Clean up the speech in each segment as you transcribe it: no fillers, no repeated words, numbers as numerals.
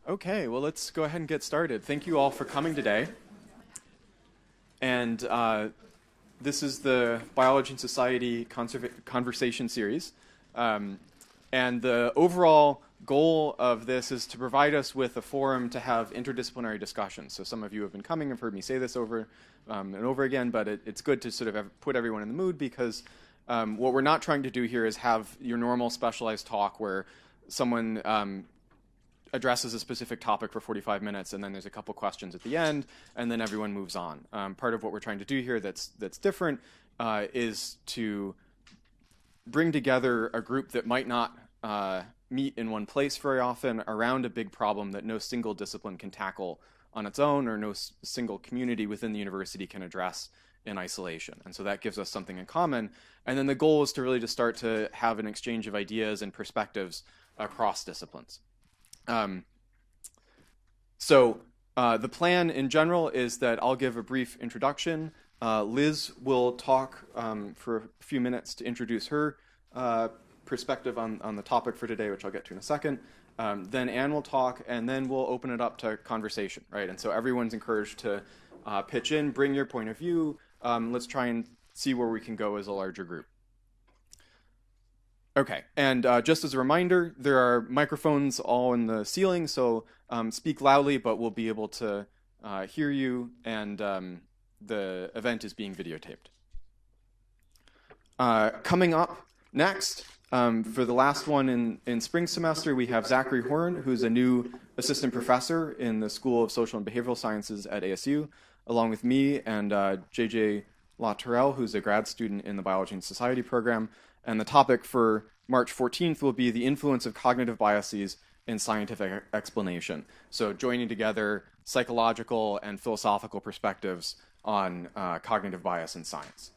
Okay, well, let's go ahead and get started. Thank you all for coming today. And this is the Biology and Society Conversation Series. And the overall goal of this is to provide us with a forum to have interdisciplinary discussions. So some of you have been coming, have heard me say this over and over again, but it's good to sort of put everyone in the mood because what we're not trying to do here is have your normal specialized talk where someone addresses a specific topic for 45 minutes, and then there's a couple questions at the end, and then everyone moves on. Part of what we're trying to do here that's different is to bring together a group that might not meet in one place very often around a big problem that no single discipline can tackle on its own, or no single community within the university can address in isolation. And so that gives us something in common. And then the goal is to really just start to have an exchange of ideas and perspectives across disciplines. So the plan in general is that I'll give a brief introduction. Liz will talk for a few minutes to introduce her perspective on the topic for today, which I'll get to in a second. Then Anne will talk, and then we'll open it up to conversation, right? And so everyone's encouraged to pitch in, bring your point of view. Let's try and see where we can go as a larger group. Okay, and just as a reminder, there are microphones all in the ceiling, so speak loudly, but we'll be able to hear you, and the event is being videotaped. Coming up next, for the last one in spring semester, we have Zachary Horn, who's a new assistant professor in the School of Social and Behavioral Sciences at ASU, along with me and JJ LaTourelle, who's a grad student in the Biology and Society program. And the topic for March 14th will be the influence of cognitive biases in scientific explanation. So joining together psychological and philosophical perspectives on cognitive bias in science.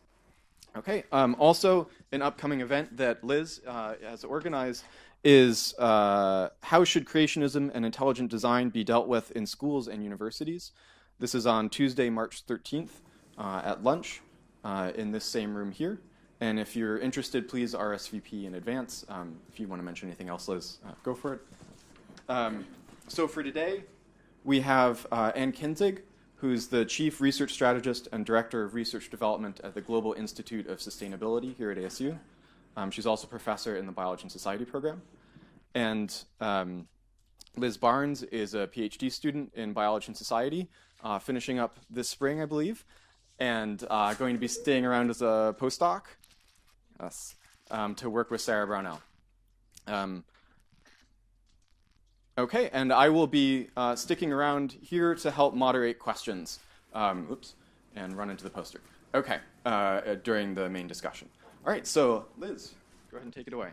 Okay, also an upcoming event that Liz has organized is how should creationism and intelligent design be dealt with in schools and universities? This is on Tuesday, March 13th at lunch in this same room here. And if you're interested, please RSVP in advance. If you want to mention anything else, Liz, go for it. So for today, we have Anne Kinzig, who's the Chief Research Strategist and Director of Research Development at the Global Institute of Sustainability here at ASU. She's also professor in the Biology and Society program. And Liz Barnes is a PhD student in Biology and Society, finishing up this spring, I believe, and going to be staying around as a postdoc. Yes, to work with Sarah Brownell. Okay, and I will be sticking around here to help moderate questions. And run into the poster. Okay, during the main discussion. All right, so Liz, go ahead and take it away.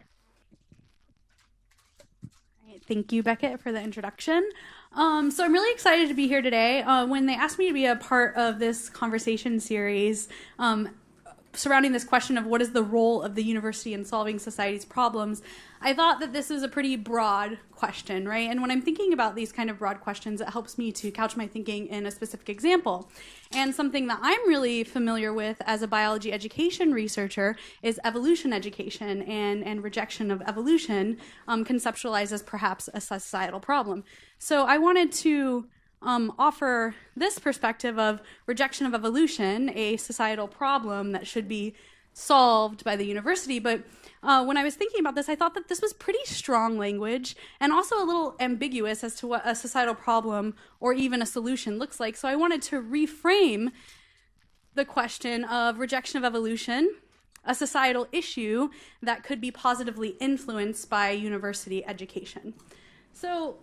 Thank you, Beckett, for the introduction. So I'm really excited to be here today. When they asked me to be a part of this conversation series, surrounding this question of what is the role of the university in solving society's problems, I thought that this is a pretty broad question, right? And when I'm thinking about these kind of broad questions, it helps me to couch my thinking in a specific example. And something that I'm really familiar with as a biology education researcher is evolution education and rejection of evolution, conceptualized as perhaps a societal problem. So I wanted to offer this perspective of rejection of evolution, a societal problem that should be solved by the university. But when I was thinking about this, I thought that this was pretty strong language and also a little ambiguous as to what a societal problem or even a solution looks like. So I wanted to reframe the question of rejection of evolution, a societal issue that could be positively influenced by university education. So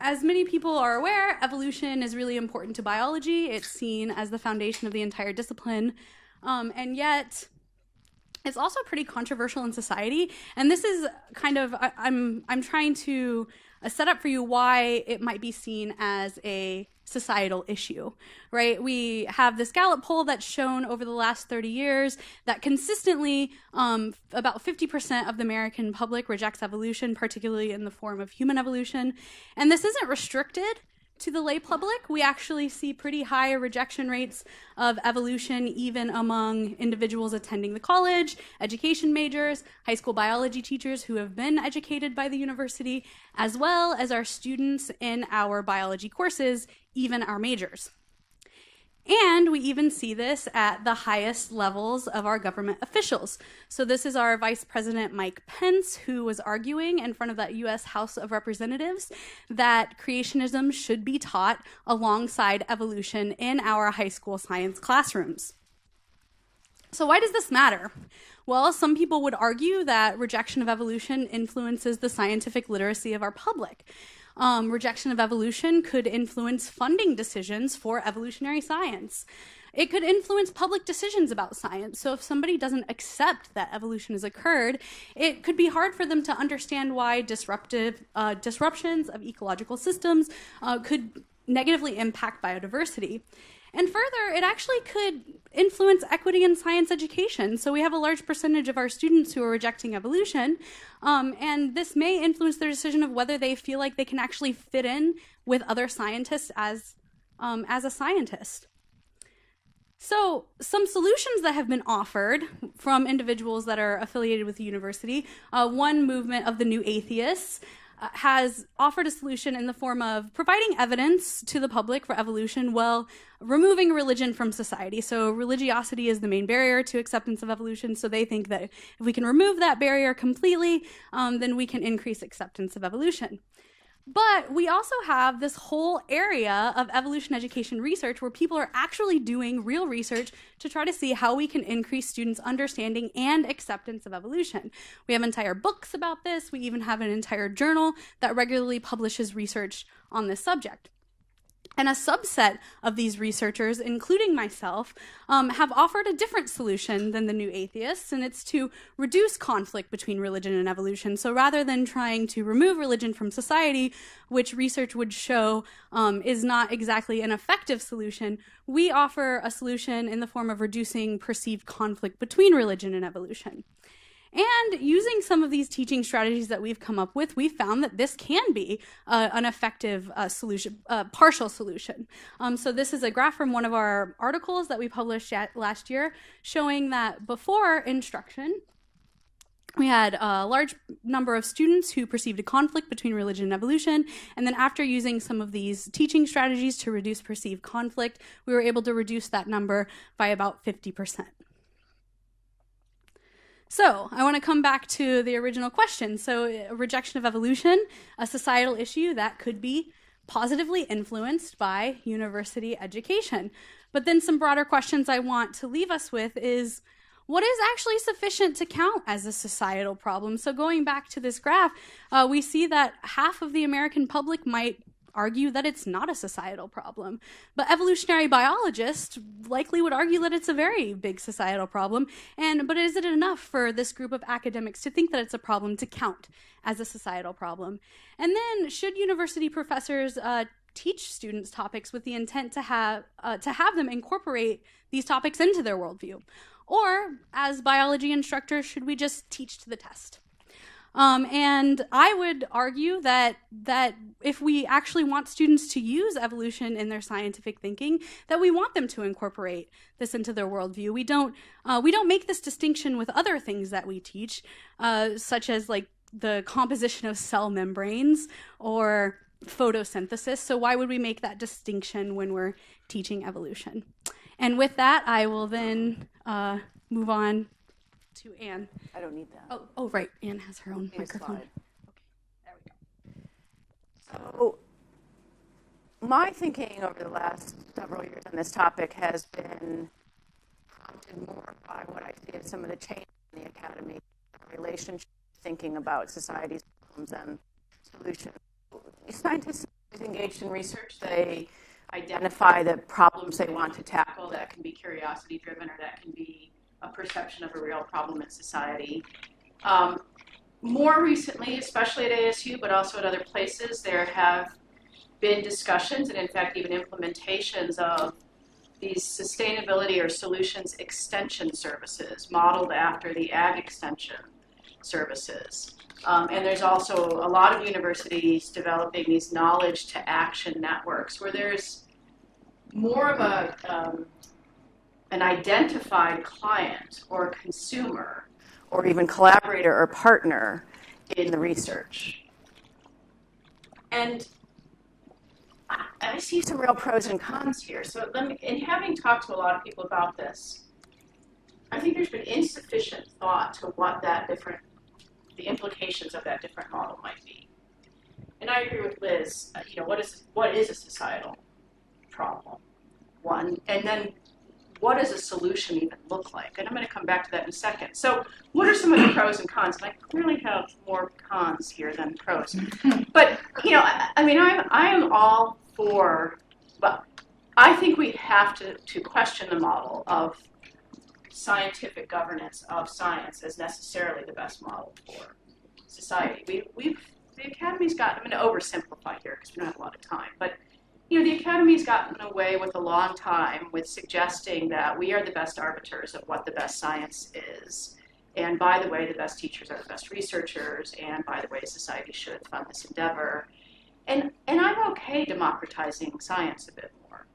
as many people are aware, evolution is really important to biology. It's seen as the foundation of the entire discipline. And yet, it's also pretty controversial in society. And this is kind of, I'm trying to set up for you why it might be seen as a societal issue, right? We have this Gallup poll that's shown over the last 30 years that consistently about 50% of the American public rejects evolution, particularly in the form of human evolution. And this isn't restricted to the lay public, we actually see pretty high rejection rates of evolution even among individuals attending the college, education majors, high school biology teachers who have been educated by the university, as well as our students in our biology courses, even our majors. And we even see this at the highest levels of our government officials. So this is our Vice President Mike Pence, who was arguing in front of that US House of Representatives that creationism should be taught alongside evolution in our high school science classrooms. So why does this matter? Well, some people would argue that rejection of evolution influences the scientific literacy of our public. Rejection of evolution could influence funding decisions for evolutionary science. It could influence public decisions about science. So if somebody doesn't accept that evolution has occurred, it could be hard for them to understand why disruptions of ecological systems could negatively impact biodiversity. And further, it actually could influence equity in science education. So we have a large percentage of our students who are rejecting evolution, and this may influence their decision of whether they feel like they can actually fit in with other scientists as a scientist. So some solutions that have been offered from individuals that are affiliated with the university, one movement of the New Atheists has offered a solution in the form of providing evidence to the public for evolution while removing religion from society. So religiosity is the main barrier to acceptance of evolution. So they think that if we can remove that barrier completely, then we can increase acceptance of evolution. But we also have this whole area of evolution education research where people are actually doing real research to try to see how we can increase students' understanding and acceptance of evolution. We have entire books about this. We even have an entire journal that regularly publishes research on this subject. And a subset of these researchers, including myself, have offered a different solution than the New Atheists, and it's to reduce conflict between religion and evolution. So rather than trying to remove religion from society, which research would show is not exactly an effective solution, we offer a solution in the form of reducing perceived conflict between religion and evolution. And using some of these teaching strategies that we've come up with, we found that this can be an effective solution, partial solution. So this is a graph from one of our articles that we published last year showing that before instruction, we had a large number of students who perceived a conflict between religion and evolution, and then after using some of these teaching strategies to reduce perceived conflict, we were able to reduce that number by about 50%. So I want to come back to the original question. So rejection of evolution, a societal issue that could be positively influenced by university education. But then some broader questions I want to leave us with is, what is actually sufficient to count as a societal problem? So going back to this graph, we see that half of the American public might argue that it's not a societal problem. But evolutionary biologists likely would argue that it's a very big societal problem. But is it enough for this group of academics to think that it's a problem to count as a societal problem? And then should university professors teach students topics with the intent to have them incorporate these topics into their worldview? Or as biology instructors, should we just teach to the test? And I would argue that if we actually want students to use evolution in their scientific thinking, that we want them to incorporate this into their worldview. We don't make this distinction with other things that we teach, such as like the composition of cell membranes or photosynthesis. So why would we make that distinction when we're teaching evolution? And with that, I will then move on to Anne. I don't need that. Oh, right. Anne has her own microphone. Okay, there we go. So my thinking over the last several years on this topic has been prompted more by what I see as some of the change in the academy relationship thinking about society's problems and solutions. Scientists engaged in research, they identify the problems they want to tackle. That can be curiosity driven, or that can be a perception of a real problem in society. More recently, especially at ASU, but also at other places, there have been discussions and in fact even implementations of these sustainability or solutions extension services modeled after the ag extension services. And there's also a lot of universities developing these knowledge to action networks where there's more of an identified client or consumer or even collaborator or partner in the research. And I see some real pros and cons here. So in having talked to a lot of people about this, I think there's been insufficient thought to what the implications of that different model might be. And I agree with Liz, what is a societal problem? One, and then what does a solution even look like? And I'm going to come back to that in a second. So what are some of the pros and cons? And I clearly have more cons here than pros. But, I am all for, but I think we have to question the model of scientific governance of science as necessarily the best model for society. The Academy's got, I'm going to oversimplify here because we don't have a lot of time, but the Academy's gotten away with a long time with suggesting that we are the best arbiters of what the best science is. And by the way, the best teachers are the best researchers. And by the way, society should fund this endeavor. And I'm okay democratizing science a bit more.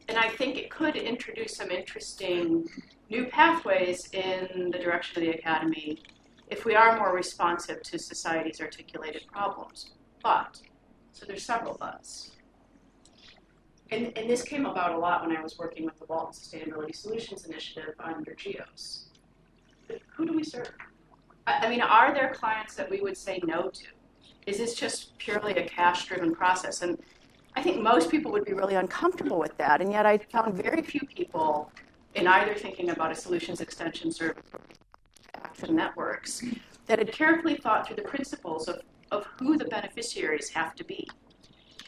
And I think it could introduce some interesting new pathways in the direction of the Academy if we are more responsive to society's articulated problems. But, so there's several buts. And this came about a lot when I was working with the Walton Sustainability Solutions Initiative under GEOS. But who do we serve? Are there clients that we would say no to? Is this just purely a cash-driven process? And I think most people would be really uncomfortable with that, and yet I found very few people in either thinking about a solutions extension service or action networks that had carefully thought through the principles of who the beneficiaries have to be.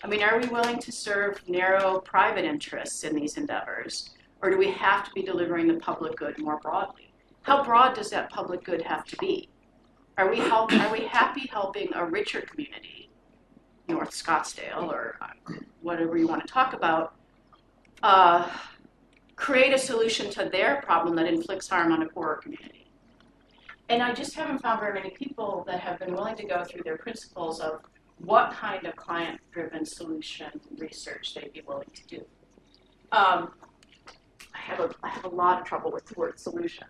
Are we willing to serve narrow private interests in these endeavors, or do we have to be delivering the public good more broadly? How broad does that public good have to be? Are we happy helping a richer community, North Scottsdale, or whatever you want to talk about, create a solution to their problem that inflicts harm on a poorer community? And I just haven't found very many people that have been willing to go through their principles of what kind of client-driven solution research they'd be willing to do. I have a lot of trouble with the word solution.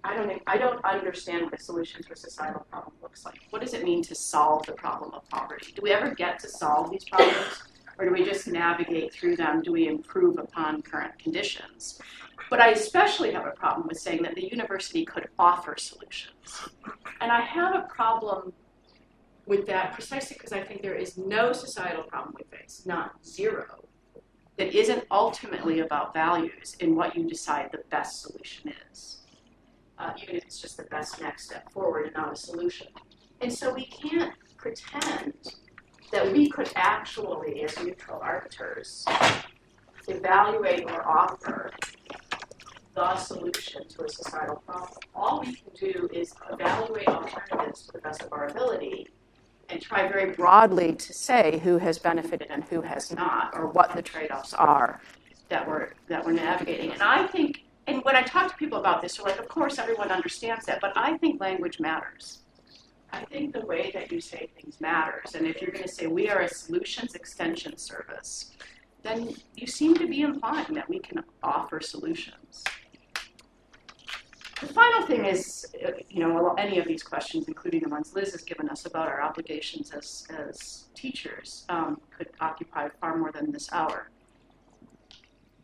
I don't understand what a solution to a societal problem looks like. What does it mean to solve the problem of poverty? Do we ever get to solve these problems, or do we just navigate through them? Do we improve upon current conditions? But I especially have a problem with saying that the university could offer solutions. And I have a problem with that precisely because I think there is no societal problem we face, not zero, that isn't ultimately about values in what you decide the best solution is. Even if it's just the best next step forward and not a solution. And so we can't pretend that we could actually, as neutral arbiters, evaluate or offer the solution to a societal problem. All we can do is evaluate alternatives to the best of our ability and try very broadly to say who has benefited and who has not, or what the trade-offs are that we're navigating. And I think, and when I talk to people about this, they're like, of course everyone understands that, but I think language matters. I think the way that you say things matters. And if you're going to say we are a solutions extension service, then you seem to be implying that we can offer solutions. The final thing is, any of these questions, including the ones Liz has given us about our obligations as teachers, could occupy far more than this hour.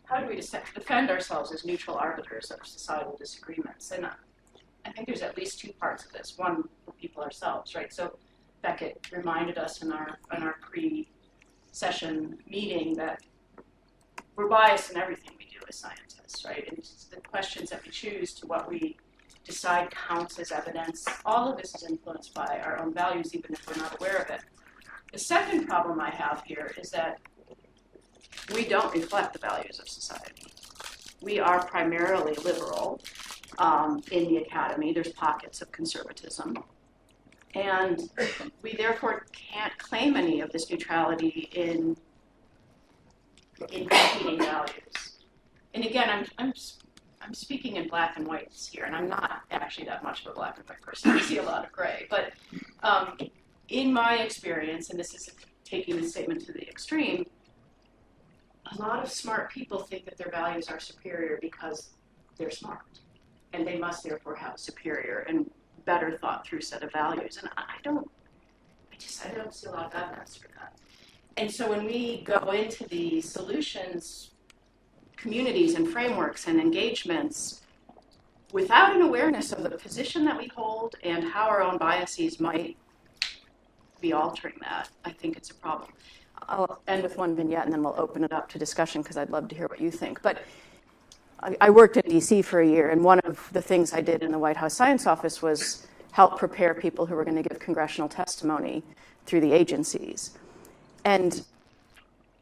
How do we defend ourselves as neutral arbiters of societal disagreements? And I think there's at least two parts of this. One, for people ourselves, right? So Beckett reminded us in our pre-session meeting that we're biased in everything we do as scientists, right? And it's the questions that we choose to what we decide counts as evidence. All of this is influenced by our own values, even if we're not aware of it. The second problem I have here is that we don't reflect the values of society. We are primarily liberal in the academy. There's pockets of conservatism. And we therefore can't claim any of this neutrality in competing values. And again, I'm I'm speaking in black and whites here, and I'm not actually that much of a black and white person. I see a lot of gray. But in my experience, and this is taking the statement to the extreme, a lot of smart people think that their values are superior because they're smart, and they must therefore have a superior and better thought through set of values. And I don't see a lot of evidence for that. And so when we go into the solutions communities and frameworks and engagements without an awareness of the position that we hold and how our own biases might be altering that, I think it's a problem. I'll end with one vignette and then we'll open it up to discussion because I'd love to hear what you think. But I worked in DC for a year, and one of the things I did in the White House Science Office was help prepare people who were going to give congressional testimony through the agencies. And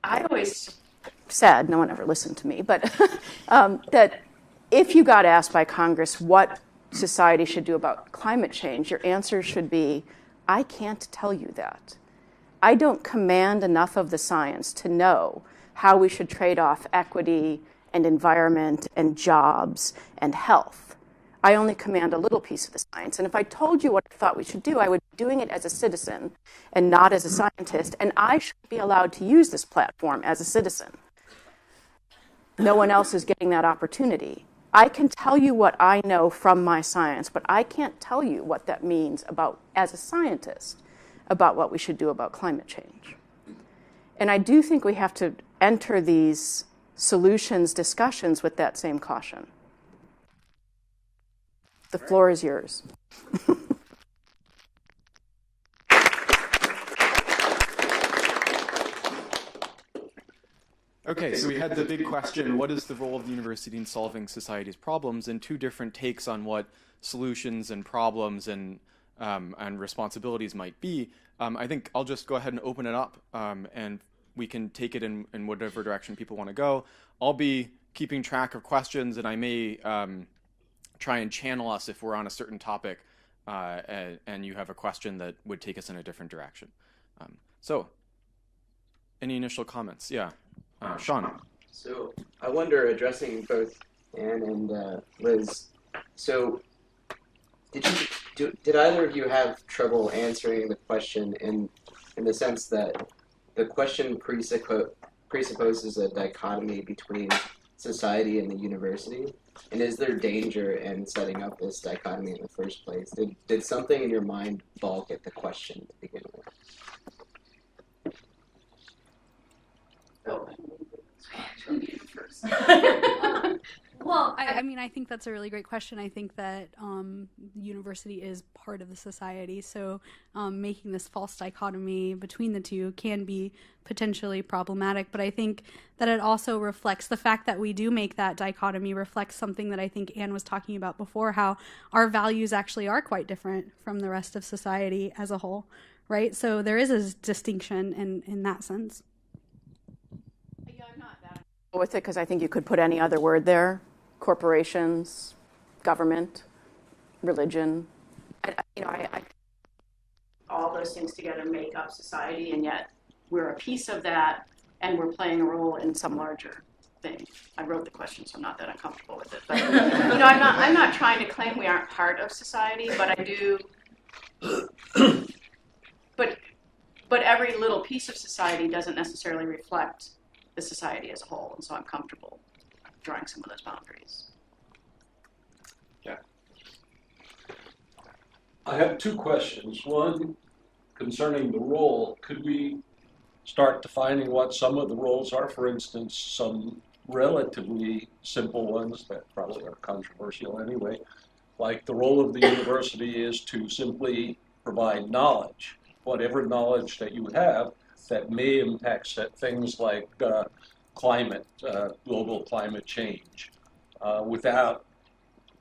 I always said, no one ever listened to me, but that if you got asked by Congress what society should do about climate change, your answer should be, I can't tell you that. I don't command enough of the science to know how we should trade off equity and environment and jobs and health. I only command a little piece of the science. And if I told you what I thought we should do, I would be doing it as a citizen and not as a scientist. And I should be allowed to use this platform as a citizen. No one else is getting that opportunity. I can tell you what I know from my science, but I can't tell you what that means about, as a scientist, about what we should do about climate change. And I do think we have to enter these solutions discussions with that same caution. The floor is yours. Okay, so we had the big question, what is the role of the university in solving society's problems, and two different takes on what solutions and problems and responsibilities might be. I think I'll just go ahead and open it up, and we can take it in whatever direction people want to go. I'll be keeping track of questions, and I may try and channel us if we're on a certain topic and you have a question that would take us in a different direction. So, any initial comments? Yeah. Sean. So I wonder, addressing both Anne and Liz, so did either of you have trouble answering the question in the sense that the question presupposes a dichotomy between society and the university? And is there danger in setting up this dichotomy in the first place? Did something in your mind balk at the question to begin with? Well, I mean, I think that's a really great question. I think that university is part of the society, so making this false dichotomy between the two can be potentially problematic. But I think that it also reflects the fact that we do make that dichotomy reflects something that I think Anne was talking about before, how our values actually are quite different from the rest of society as a whole, right? So there is a distinction in that sense. Yeah, I'm not that with it because I think you could put any other word there. Corporations, government, religion. All those things together make up society, and yet we're a piece of that, and we're playing a role in some larger thing. I wrote the question, so I'm not that uncomfortable with it. But I'm not trying to claim we aren't part of society, but I do. But every little piece of society doesn't necessarily reflect the society as a whole, and so I'm comfortable drawing some of those boundaries. Yeah. I have two questions. One, concerning the role, could we start defining what some of the roles are? For instance, some relatively simple ones that probably are controversial anyway, like the role of the university is to simply provide knowledge, whatever knowledge that you have that may impact things like climate, global climate change, without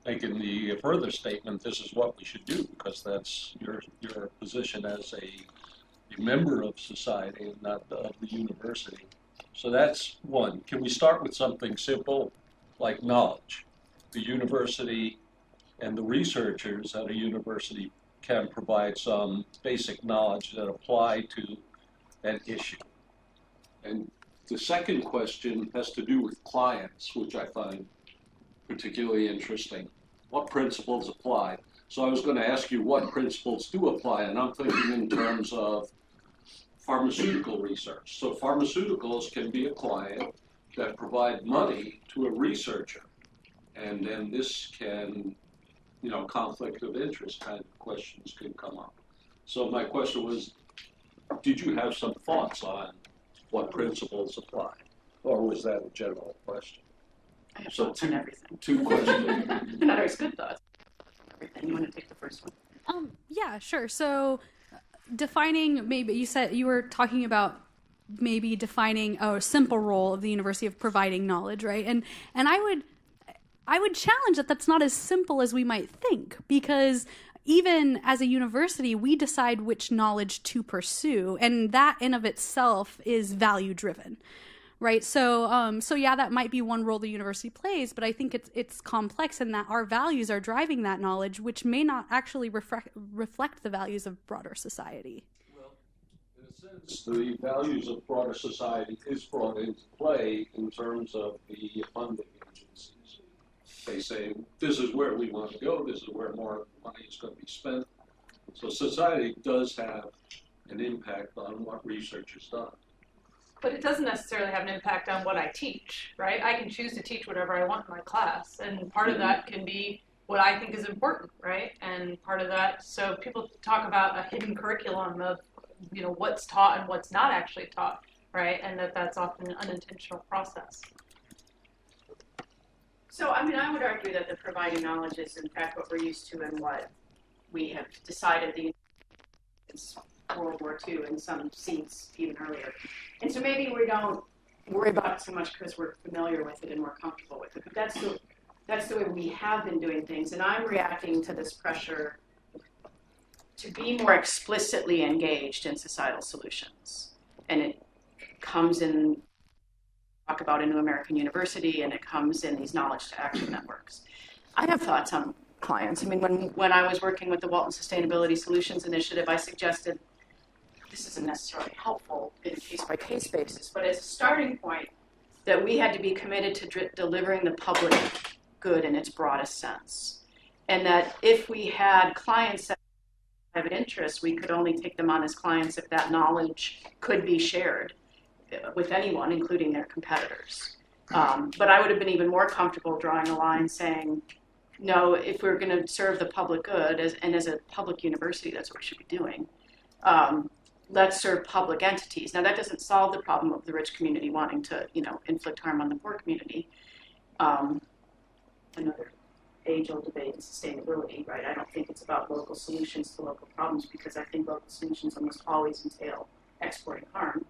making the further statement, this is what we should do, because that's your position as a member of society and not of the university. So that's one. Can we start with something simple like knowledge? The university and the researchers at a university can provide some basic knowledge that apply to that issue. And the second question has to do with clients, which I find particularly interesting. What principles apply? So I was going to ask you what principles do apply, and I'm thinking in terms of pharmaceutical research. So pharmaceuticals can be a client that provide money to a researcher, and then this can, conflict of interest kind of questions can come up. So my question was, did you have some thoughts on what principles apply, or was that a general question? I have So thoughts on everything. two questions. They're not always good thoughts. Everything. You want to take the first one? Yeah, sure. So defining, maybe you said you were talking about maybe defining a simple role of the university of providing knowledge, right? And I would challenge that that's not as simple as we might think, because even as a university, we decide which knowledge to pursue, and that in of itself is value driven, right? So yeah, that might be one role the university plays, but I think it's complex in that our values are driving that knowledge, which may not actually reflect the values of broader society. Well, in a sense, the values of broader society is brought into play in terms of the funding agencies. They say, this is where we want to go, this is where more money is going to be spent. So society does have an impact on what research is done. But it doesn't necessarily have an impact on what I teach, right? I can choose to teach whatever I want in my class, and part of that can be what I think is important, right? And part of that, so people talk about a hidden curriculum of, what's taught and what's not actually taught, right? And that's often an unintentional process. So, I would argue that the providing knowledge is, in fact, what we're used to and what we have decided it's World War II in some seats even earlier. And so maybe we don't worry about it so much because we're familiar with it and we're comfortable with it. But that's the way we have been doing things. And I'm reacting to this pressure to be more explicitly engaged in societal solutions. And it comes in talk about in New American University, and it comes in these knowledge to action networks. I have thoughts on clients. When I was working with the Walton Sustainability Solutions Initiative, I suggested this isn't necessarily helpful in a case-by-case basis, but as a starting point, that we had to be committed to delivering the public good in its broadest sense. And that if we had clients that have private interests, we could only take them on as clients if that knowledge could be shared with anyone, including their competitors. But I would have been even more comfortable drawing a line saying, no, if we're going to serve the public good, as a public university, that's what we should be doing, let's serve public entities. Now, that doesn't solve the problem of the rich community wanting to, inflict harm on the poor community. Another age-old debate in sustainability, right? I don't think it's about local solutions to local problems, because I think local solutions almost always entail exporting harm.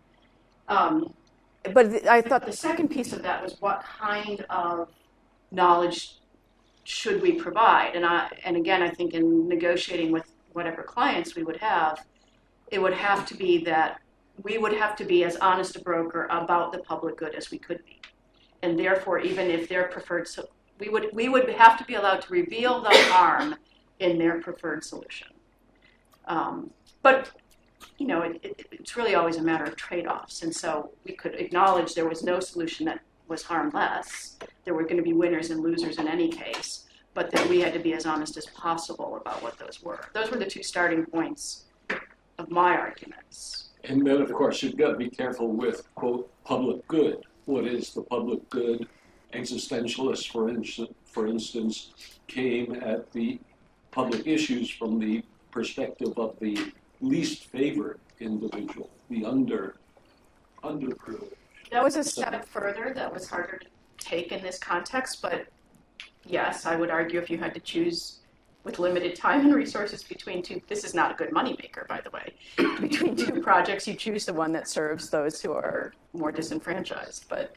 But I thought the second piece of that was what kind of knowledge should we provide? And again, I think in negotiating with whatever clients we would have, it would have to be that we would have to be as honest a broker about the public good as we could be. And therefore, even if their preferred, we would have to be allowed to reveal the harm in their preferred solution. But it's really always a matter of trade-offs. And so we could acknowledge there was no solution that was harmless. There were going to be winners and losers in any case, but that we had to be as honest as possible about what those were. Those were the two starting points of my arguments. And then, of course, you've got to be careful with, quote, public good. What is the public good? Existentialists, for instance, came at the public issues from the perspective of the least favored individual, the underprivileged. That was a step further. That was harder to take in this context, but yes, I would argue if you had to choose with limited time and resources between two, this is not a good moneymaker, by the way, between two projects, you choose the one that serves those who are more disenfranchised. But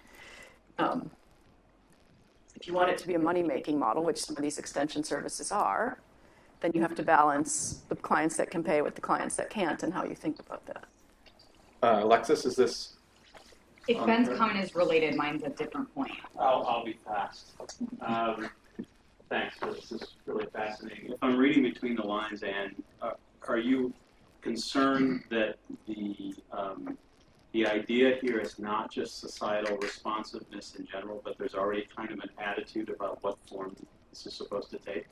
if you want it to be a money-making model, which some of these extension services are, then you have to balance the clients that can pay with the clients that can't, and how you think about that. Alexis, is this? If Ben's comment is related, mine's a different point. I'll be fast. Thanks. This is really fascinating. If I'm reading between the lines, Anne, are you concerned that the the idea here is not just societal responsiveness in general, but there's already kind of an attitude about what form this is supposed to take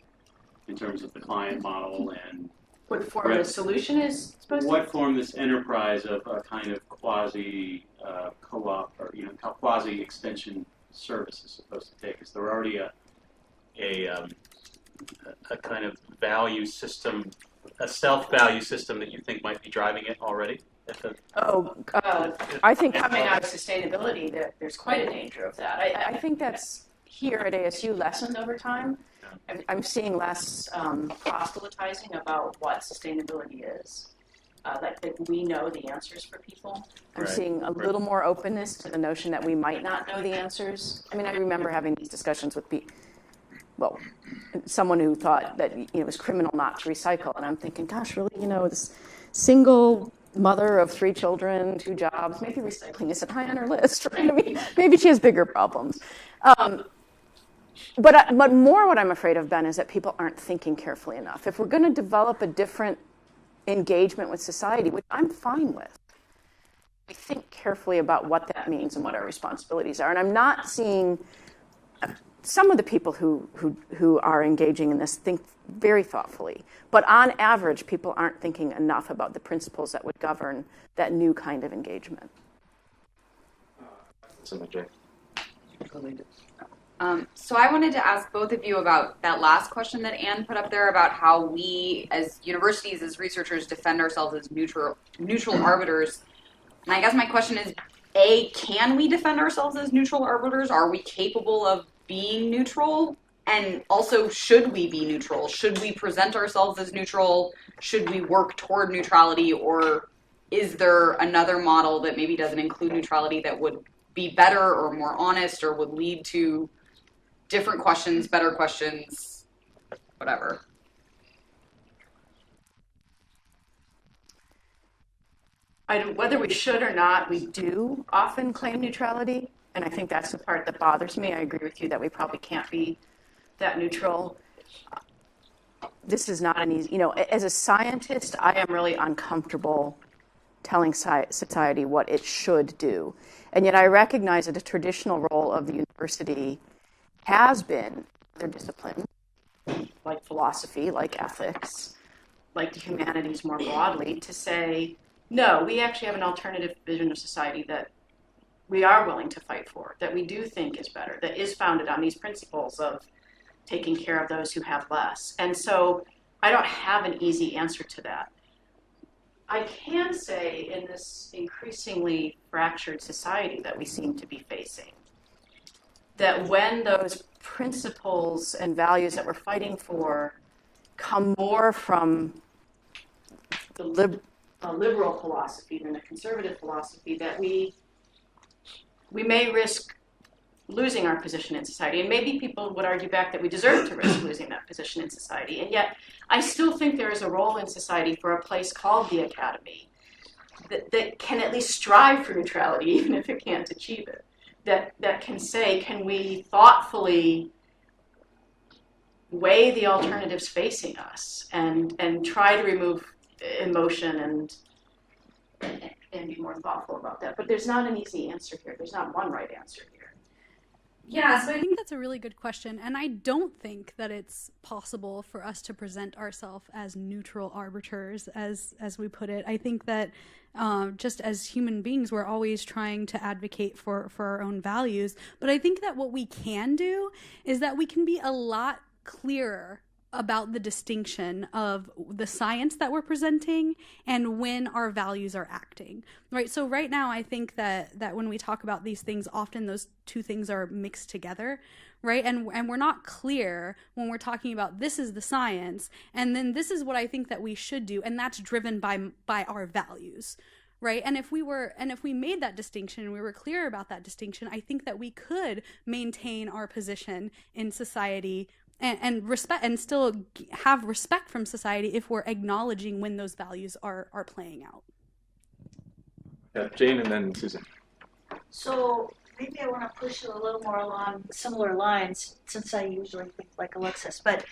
in terms of the client model and What form the solution is supposed to what form this enterprise of a kind of quasi co-op or quasi extension service is supposed to take. Is there already a kind of value system, a self-value system that you think might be driving it already? I think coming out of sustainability, there's quite a danger of that. I think that's here at ASU lessened over time. I'm seeing less proselytizing about what sustainability is. That we know the answers for people. I'm seeing a little more openness to the notion that we might not know the answers. I mean, I remember having these discussions with someone who thought that it was criminal not to recycle, and I'm thinking, gosh, really, this single mother of 3 children, 2 jobs, maybe recycling isn't high on her list, right? I mean, maybe she has bigger problems. But more what I'm afraid of, Ben, is that people aren't thinking carefully enough. If we're going to develop a different engagement with society, which I'm fine with, we think carefully about what that means and what our responsibilities are. And I'm not seeing some of the people who are engaging in this think very thoughtfully. But on average, people aren't thinking enough about the principles that would govern that new kind of engagement. So I wanted to ask both of you about that last question that Anne put up there about how we, as universities, as researchers, defend ourselves as neutral arbiters. And I guess my question is, A, can we defend ourselves as neutral arbiters? Are we capable of being neutral? And also, should we be neutral? Should we present ourselves as neutral? Should we work toward neutrality? Or is there another model that maybe doesn't include neutrality that would be better or more honest or would lead to different questions, better questions, whatever? Whether we should or not, we do often claim neutrality, and I think that's the part that bothers me. I agree with you that we probably can't be that neutral. This is not an easy, as a scientist, I am really uncomfortable telling society what it should do. And yet I recognize that the traditional role of the university has been their discipline, like philosophy, like ethics, like the humanities more broadly, to say, no, we actually have an alternative vision of society that we are willing to fight for, that we do think is better, that is founded on these principles of taking care of those who have less. And so I don't have an easy answer to that. I can say in this increasingly fractured society that we seem to be facing, that when those principles and values that we're fighting for come more from the liberal philosophy than the conservative philosophy, that we may risk losing our position in society. And maybe people would argue back that we deserve to risk losing that position in society. And yet, I still think there is a role in society for a place called the academy that can at least strive for neutrality, even if it can't achieve it. That can say, can we thoughtfully weigh the alternatives facing us and try to remove emotion and be more thoughtful about that. But there's not an easy answer here. There's not one right answer here. Yeah, so I think that's a really good question. And I don't think that it's possible for us to present ourselves as neutral arbiters, as we put it. I think that just as human beings, we're always trying to advocate for our own values. But I think that what we can do is that we can be a lot clearer about the distinction of the science that we're presenting and when our values are acting, right? So right now, I think that when we talk about these things, often those two things are mixed together, right? And we're not clear when we're talking about this is the science, and then this is what I think that we should do, and that's driven by our values, right? And if we made that distinction and we were clear about that distinction, I think that we could maintain our position in society and respect, and still have respect from society if we're acknowledging when those values are playing out. Yeah, Jane and then Susan. So maybe I want to push it a little more along similar lines, since I usually think like Alexis. But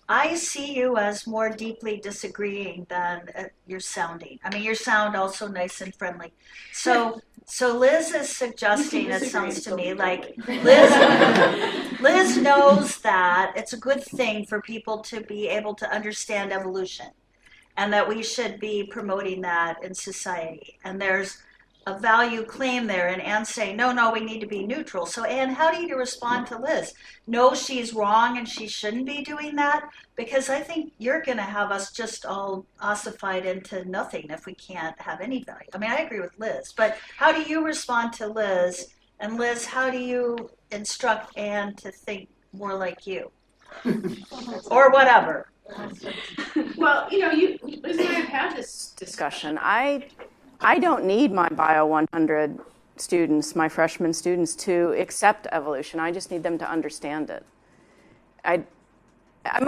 I see you as more deeply disagreeing than you're sounding. I mean, you sound also nice and friendly. So Liz is suggesting, it sounds to me like Liz knows that it's a good thing for people to be able to understand evolution, and that we should be promoting that in society. And there's a value claim there, and Anne's saying, no, we need to be neutral. So Anne, how do you respond to Liz? No, she's wrong and she shouldn't be doing that? Because I think you're going to have us just all ossified into nothing if we can't have any value. I mean, I agree with Liz, but how do you respond to Liz? And Liz, how do you instruct Anne to think more like you? Or whatever. Well, Liz and I have had this discussion. I don't need my Bio 100 students, my freshman students, to accept evolution. I just need them to understand it. I'm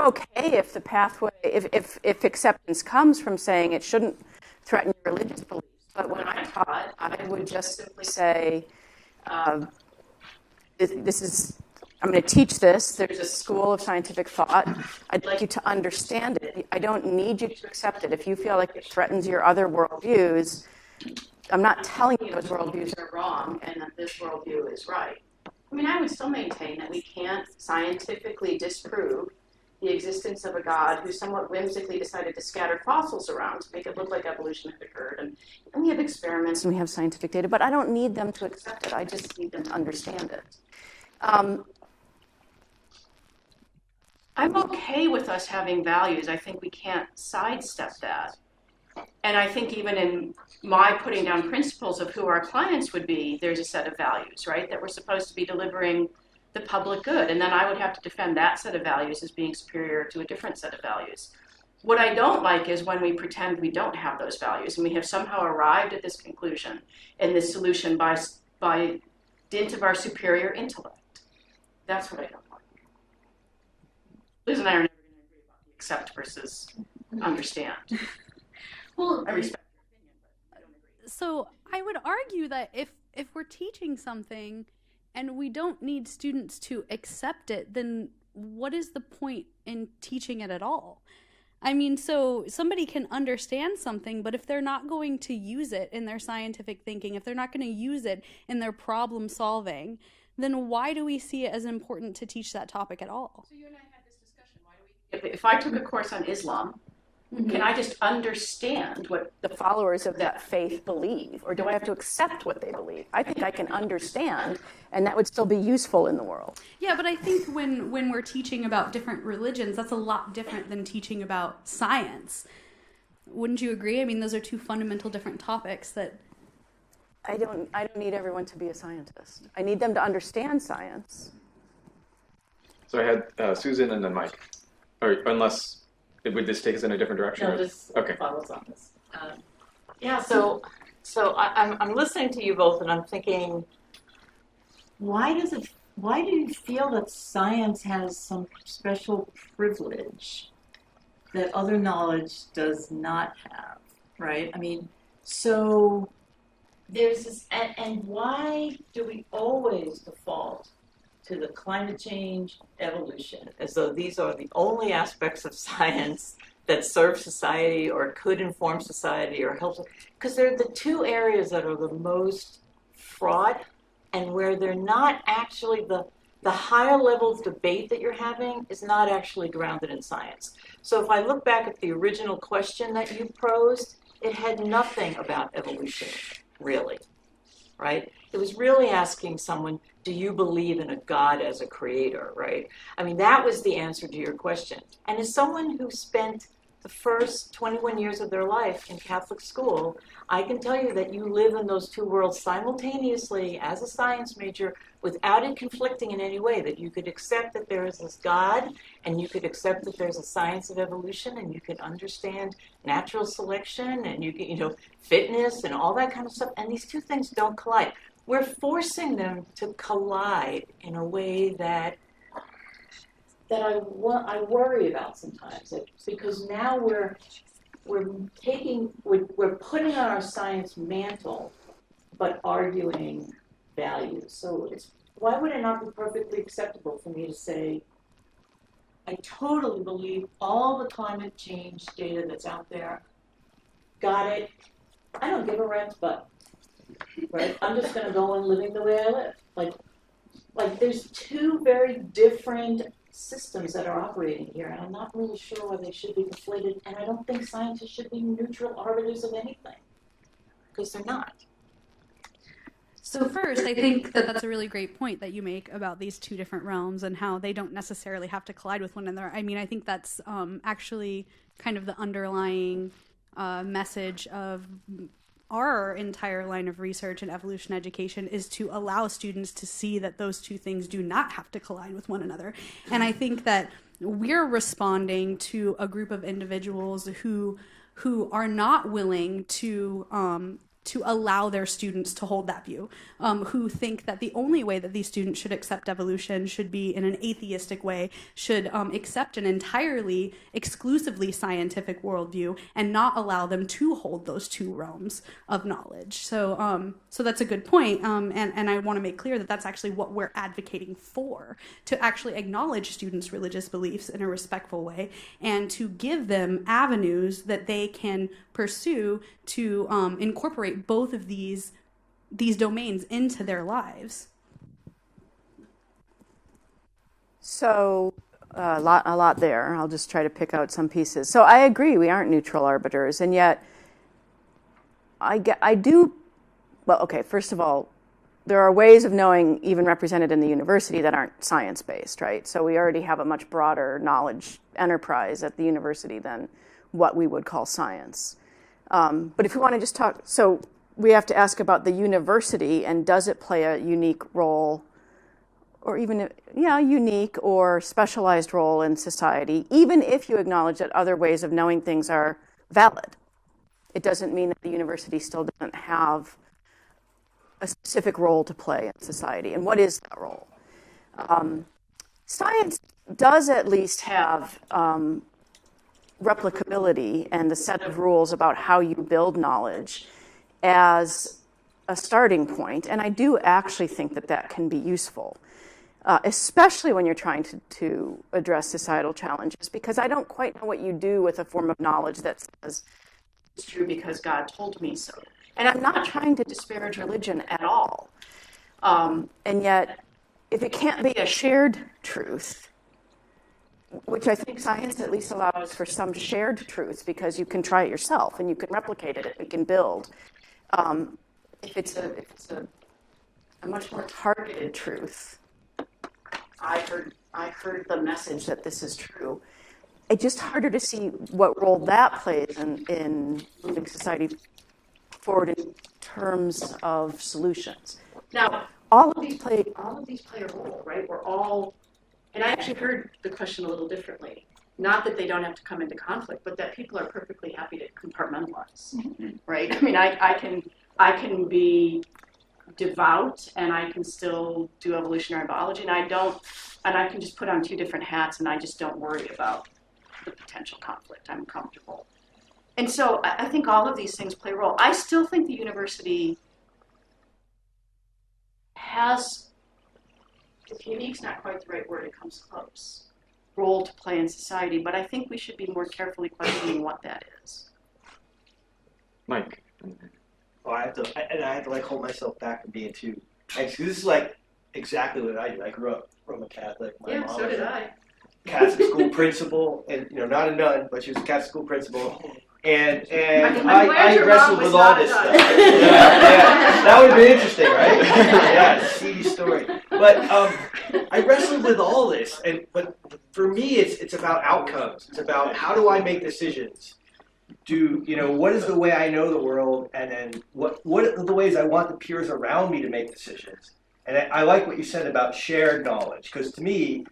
okay if the pathway, if acceptance comes from saying it shouldn't threaten your religious beliefs. But when I taught, I would just simply say, this is, I'm going to teach this. There's a school of scientific thought. I'd like you to understand it. I don't need you to accept it. If you feel like it threatens your other worldviews, I'm not telling you those worldviews are wrong and that this worldview is right. I mean, I would still maintain that we can't scientifically disprove the existence of a God who somewhat whimsically decided to scatter fossils around to make it look like evolution had occurred. And we have experiments and we have scientific data, but I don't need them to accept it. I just need them to understand it. I'm okay with us having values. I think we can't sidestep that. And I think even in my putting down principles of who our clients would be, there's a set of values, right, that we're supposed to be delivering the public good. And then I would have to defend that set of values as being superior to a different set of values. What I don't like is when we pretend we don't have those values and we have somehow arrived at this conclusion and this solution by dint of our superior intellect. That's what I don't like. Liz and I are never going to agree about the accept versus understand. Well, I respect your opinion, but I don't agree. so I would argue that if we're teaching something and we don't need students to accept it, then what is the point in teaching it at all? I mean, so somebody can understand something, but if they're not going to use it in their scientific thinking, if they're not going to use it in their problem solving, then why do we see it as important to teach that topic at all? So you and I had this discussion. Why do we? If I took a course on Islam, can I just understand what the followers of that faith believe, or do I have to accept what they believe? I think I can understand, and that would still be useful in the world. Yeah, but I think when we're teaching about different religions, that's a lot different than teaching about science. Wouldn't you agree? I mean, those are two fundamental different topics that... I don't need everyone to be a scientist. I need them to understand science. So I had Susan and then Mike. Or unless, would this take us in a different direction? No, this Okay. follows on this. Yeah, so I'm listening to you both and I'm thinking, why do you feel that science has some special privilege that other knowledge does not have, right? I mean, so there's this, and why do we always default to the climate change, evolution, as though these are the only aspects of science that serve society or could inform society or help? Because they're the two areas that are the most fraught and where they're not actually the higher level of debate that you're having is not actually grounded in science. So if I look back at the original question that you posed, it had nothing about evolution, really, right? It was really asking someone, do you believe in a God as a creator, right? I mean, that was the answer to your question. And as someone who spent the first 21 years of their life in Catholic school, I can tell you that you live in those two worlds simultaneously as a science major without it conflicting in any way, that you could accept that there is this God and you could accept that there's a science of evolution and you could understand natural selection and you can, fitness and all that kind of stuff. And these two things don't collide. We're forcing them to collide in a way that I worry about sometimes, because now we're putting on our science mantle, but arguing values. So why would it not be perfectly acceptable for me to say, I totally believe all the climate change data that's out there. Got it. I don't give a rat's butt. Right? I'm just going to go on living the way I live. Like there's two very different systems that are operating here, and I'm not really sure why they should be conflated, and I don't think scientists should be neutral arbiters of anything, because they're not. So first, I think that that's a really great point that you make about these two different realms and how they don't necessarily have to collide with one another. I mean, I think that's actually kind of the underlying message of our entire line of research and evolution education, is to allow students to see that those two things do not have to collide with one another. And I think that we're responding to a group of individuals who are not willing to allow their students to hold that view, who think that the only way that these students should accept evolution should be in an atheistic way, should accept an entirely, exclusively scientific worldview, and not allow them to hold those two realms of knowledge. So that's a good point, and I want to make clear that that's actually what we're advocating for, to actually acknowledge students' religious beliefs in a respectful way, and to give them avenues that they can pursue to incorporate both of these domains into their lives. So a lot there. I'll just try to pick out some pieces. So I agree, we aren't neutral arbiters, and yet I do. Well, okay. First of all, there are ways of knowing, even represented in the university, that aren't science-based, right? So we already have a much broader knowledge enterprise at the university than what we would call science. But if we want to just talk, so we have to ask about the university, and does it play a unique role, or even, unique or specialized role in society, even if you acknowledge that other ways of knowing things are valid. It doesn't mean that the university still doesn't have a specific role to play in society. And what is that role? Science does at least have replicability and the set of rules about how you build knowledge as a starting point. And I do actually think that that can be useful, especially when you're trying to address societal challenges, because I don't quite know what you do with a form of knowledge that says it's true because God told me so. And I'm not trying to disparage religion at all. And yet, if it can't be a shared truth, which I think science at least allows for some shared truths, because you can try it yourself and you can replicate it, you can build. If it's a much more targeted truth, I heard the message that this is true. It's just harder to see what role that plays in moving society forward in terms of solutions. Now, all of these play a role, right? We're all. And I actually heard the question a little differently. Not that they don't have to come into conflict, but that people are perfectly happy to compartmentalize, right? I mean, I can be devout and I can still do evolutionary biology, and I can just put on two different hats, and I just don't worry about the potential conflict. I'm comfortable. And so I think all of these things play a role. I still think the university has, if unique's not quite the right word, it comes close, role to play in society, but I think we should be more carefully questioning what that is. Mike. Oh, I have to like hold myself back from being too. This is like exactly what I do. I grew up from a Catholic. My mom so did I. Catholic school principal, and not a nun, but she was a Catholic school principal. And I'm I your wrestled mom was with all not this a stuff. nun. Yeah, that would have been interesting, right? Yeah, seedy story. But I wrestled with all this, but for me, it's about outcomes. It's about how do I make decisions. What is the way I know the world, and then what are the ways I want the peers around me to make decisions. And I like what you said about shared knowledge, because to me,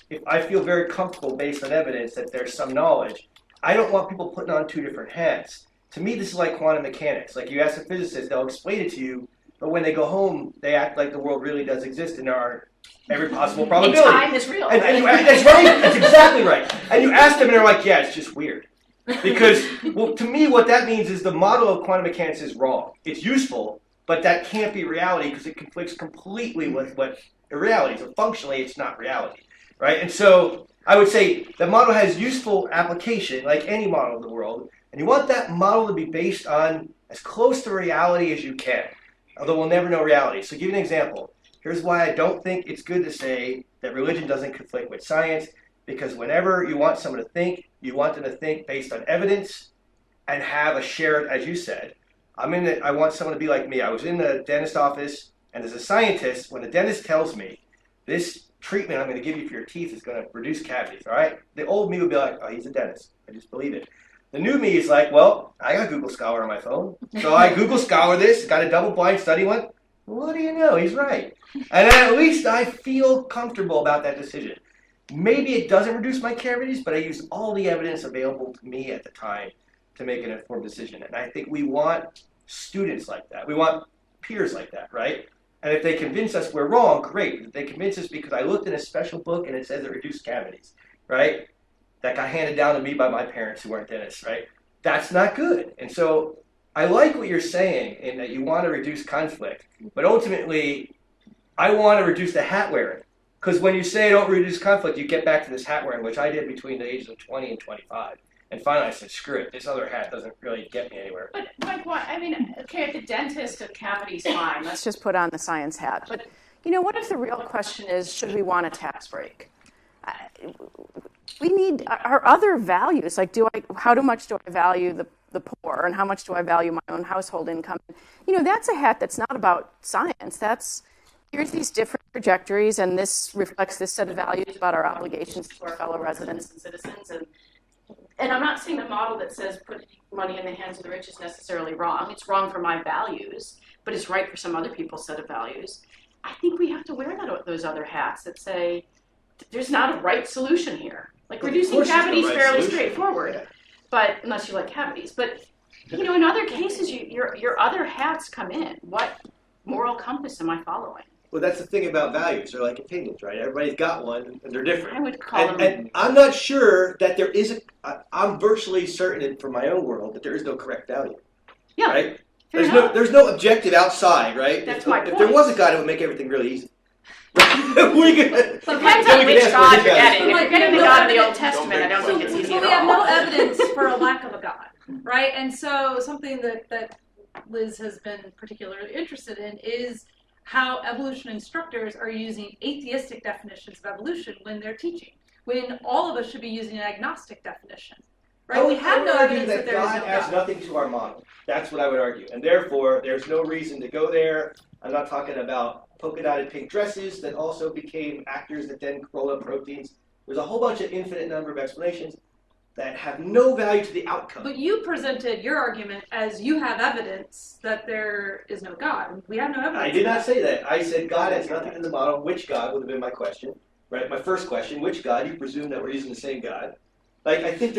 if I feel very comfortable based on evidence that there's some knowledge, I don't want people putting on two different hats. To me, this is like quantum mechanics. Like you ask a physicist, they'll explain it to you, but when they go home, they act like the world really does exist and there are every possible probability. And time is real. And that's right. That's exactly right. And you ask them, and they're like, yeah, it's just weird. Because, well, to me, what that means is the model of quantum mechanics is wrong. It's useful, but that can't be reality because it conflicts completely with what reality is. So functionally, it's not reality. right? And so I would say the model has useful application, like any model in the world, and you want that model to be based on as close to reality as you can, although we'll never know reality. So give you an example. Here's why I don't think it's good to say that religion doesn't conflict with science, because whenever you want someone to think, you want them to think based on evidence and have a shared, as you said. I want someone to be like me. I was in the dentist office, and as a scientist, when the dentist tells me this treatment I'm going to give you for your teeth is going to reduce cavities, all right? The old me would be like, oh, he's a dentist. I just believe it. The new me is like, well, I got Google Scholar on my phone. So I Google Scholar this, got a double-blind study one. What do you know? He's right. And then at least I feel comfortable about that decision. Maybe it doesn't reduce my cavities, but I use all the evidence available to me at the time to make an informed decision. And I think we want students like that. We want peers like that, right? And if they convince us we're wrong, great. If they convince us because I looked in a special book and it says it reduced cavities, right? That got handed down to me by my parents who weren't dentists, right? That's not good. And so I like what you're saying in that you want to reduce conflict, but ultimately I want to reduce the hat wearing. Because when you say don't reduce conflict, you get back to this hat wearing, which I did between the ages of 20 and 25. And finally I said, screw it, this other hat doesn't really get me anywhere. But like what? I mean, okay, if the dentist of cavities fine. Let's just put on the science hat. But, what if the real question is, should we want a tax break? We need our other values. Like, how much do I value the poor, and how much do I value my own household income? That's a hat that's not about science. Here's these different trajectories, and this reflects this set of values about our obligations to our fellow residents and citizens. And I'm not saying the model that says put money in the hands of the rich is necessarily wrong. It's wrong for my values, but it's right for some other people's set of values. I think we have to wear those other hats that say there's not a right solution here. Like reducing cavities is fairly straightforward, but unless you like cavities. But in other cases, your other hats come in. What moral compass am I following? Well, that's the thing about values. They're like opinions, right? Everybody's got one, and they're different. I would call them. And I'm not sure that there is I'm virtually certain from my own world that there is no correct value. Yeah. Right? There's no objective outside, right? That's my point. If there was a God, it would make everything really easy. Depends on which God you're getting. If you're getting the God of the Old Testament, I don't think it's easy at all. We have no evidence for a lack of a God, right? And so something that Liz has been particularly interested in is how evolution instructors are using atheistic definitions of evolution when they're teaching, when all of us should be using an agnostic definition, right? We have no evidence that there is no God adds nothing to our model. That's what I would argue. And therefore, there's no reason to go there. I'm not talking about polka-dotted pink dresses that also became actors that then roll up proteins. There's a whole bunch of infinite number of explanations that have no value to the outcome. But you presented your argument as you have evidence that there is no God. We have no evidence. I did not say that. I said God has nothing in the model. Which God would have been my question, right? My first question, which God? You presume that we're using the same God. Like, I think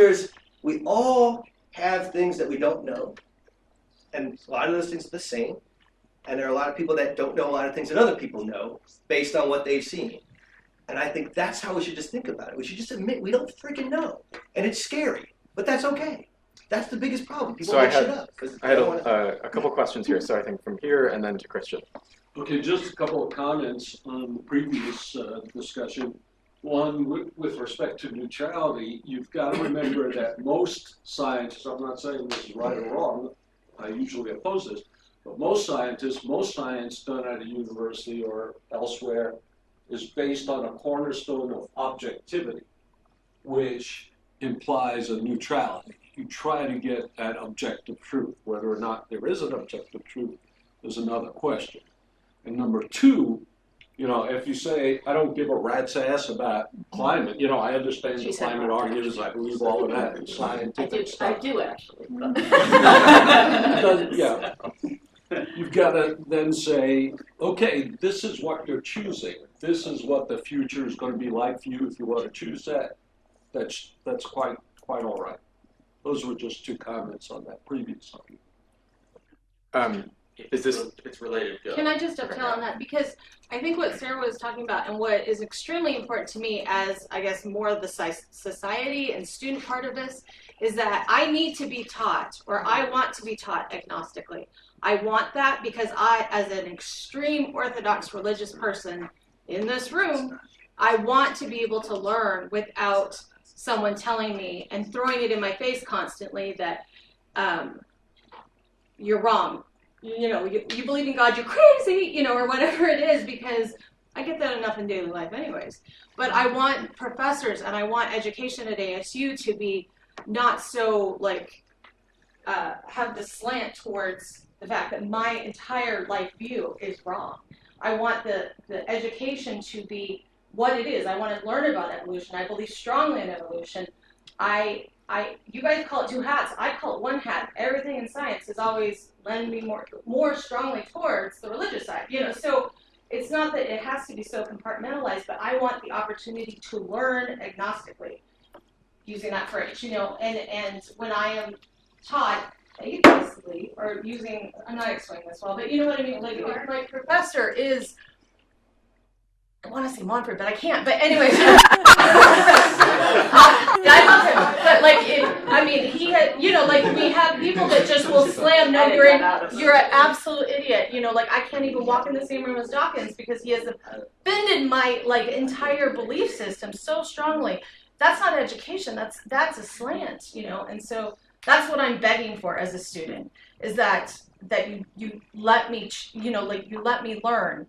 we all have things that we don't know. And a lot of those things are the same. And there are a lot of people that don't know a lot of things that other people know based on what they've seen. And I think that's how we should just think about it. We should just admit we don't freaking know. And it's scary, but that's okay. That's the biggest problem. People make shit up. I had a couple questions here, so I think from here and then to Christian. Okay, just a couple of comments on the previous discussion. One, with respect to neutrality, you've got to remember that most scientists, I'm not saying this is right or wrong, I usually oppose this, but most science done at a university or elsewhere is based on a cornerstone of objectivity, which implies a neutrality. You try to get at objective truth. Whether or not there is an objective truth is another question. And number two, if you say, I don't give a rat's ass about climate, I understand the climate arguments, I believe all of that, it's scientific stuff. I do actually. Yeah. You've got to then say, okay, this is what you're choosing. This is what the future is going to be like for you if you want to choose that. That's quite all right. Those were just two comments on that previous argument. It's related. Can I just dovetail on that? Because I think what Sarah was talking about and what is extremely important to me as, I guess, more of the society and student part of this is that I need to be taught, or I want to be taught agnostically. I want that because I, as an extreme Orthodox religious person in this room, I want to be able to learn without someone telling me and throwing it in my face constantly that you're wrong. You believe in God, you're crazy, or whatever it is, because I get that enough in daily life anyways. But I want professors and I want education at ASU to be not so have the slant towards the fact that my entire life view is wrong. I want the education to be what it is. I want to learn about evolution. I believe strongly in evolution. You guys call it two hats. I call it one hat. Everything in science is always lending me more strongly towards the religious side. So it's not that it has to be so compartmentalized, but I want the opportunity to learn agnostically, using that phrase. And when I am taught atheistically, or I'm not explaining this well, but you know what I mean. Like if my professor is. I want to say Montfort, but I can't. But anyways, I love him. But he had, we have people that just will slam. No, you're an absolute idiot. I can't even walk in the same room as Dawkins because he has offended my entire belief system so strongly. That's not education. That's a slant. And so that's what I'm begging for as a student is that you let me, you let me learn.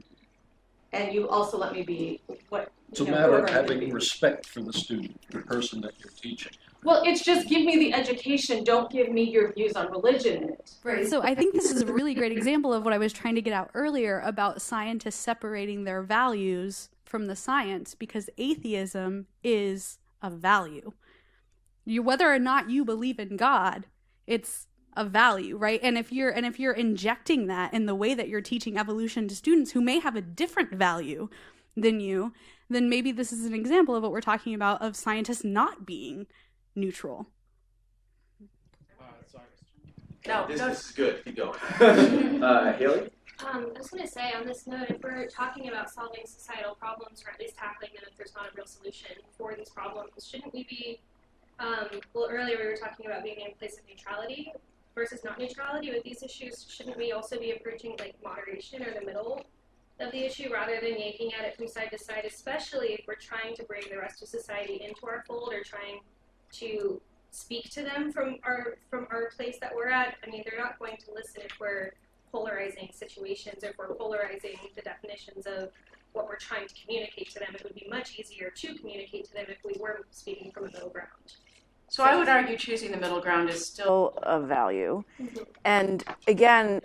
And you also let me be what. It's a matter of having respect for the student, the person that you're teaching. Well, it's just give me the education. Don't give me your views on religion in it. Right. So I think this is a really great example of what I was trying to get out earlier about scientists separating their values from the science, because atheism is a value. Whether or not you believe in God, it's a value, right? And if you're injecting that in the way that you're teaching evolution to students who may have a different value than you, then maybe this is an example of what we're talking about of scientists not being neutral. This is good. Keep going. Haley? I was going to say on this note, if we're talking about solving societal problems, or at least tackling them if there's not a real solution for these problems, shouldn't we be, earlier we were talking about being in a place of neutrality versus not neutrality with these issues. Shouldn't we also be approaching moderation or the middle of the issue rather than yanking at it from side to side, especially if we're trying to bring the rest of society into our fold or trying to speak to them from our place that we're at? I mean, they're not going to listen if we're polarizing situations or if we're polarizing the definitions of what we're trying to communicate to them. It would be much easier to communicate to them if we were speaking from a middle ground. So I would argue choosing the middle ground is still of value. Mm-hmm. And again,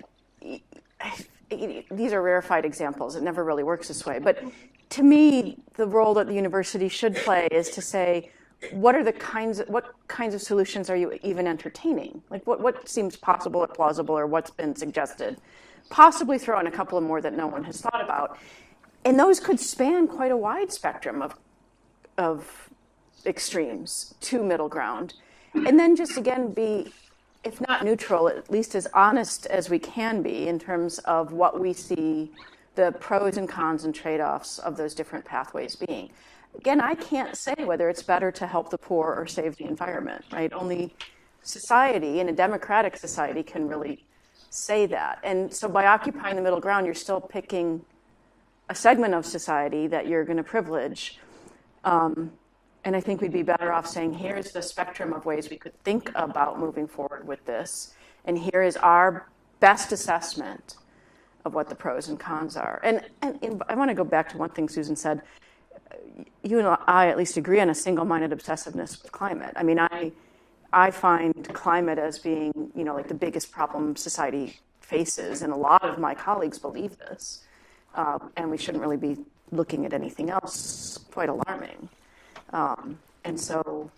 these are rarefied examples. It never really works this way. But to me, the role that the university should play is to say, what kinds of solutions are you even entertaining? Like what seems possible or plausible or what's been suggested? Possibly throw in a couple of more that no one has thought about. And those could span quite a wide spectrum of extremes to middle ground. And then just again be, if not neutral, at least as honest as we can be in terms of what we see the pros and cons and trade-offs of those different pathways being. Again, I can't say whether it's better to help the poor or save the environment, right? Only society, and a democratic society, can really say that. And so by occupying the middle ground, you're still picking a segment of society that you're going to privilege. And I think we'd be better off saying, here's the spectrum of ways we could think about moving forward with this. And here is our best assessment of what the pros and cons are. And I want to go back to one thing Susan said. You and I at least agree on a single-minded obsessiveness with climate. I mean, I find climate as being, like the biggest problem society faces. And a lot of my colleagues believe this. And we shouldn't really be looking at anything else quite alarming. And so,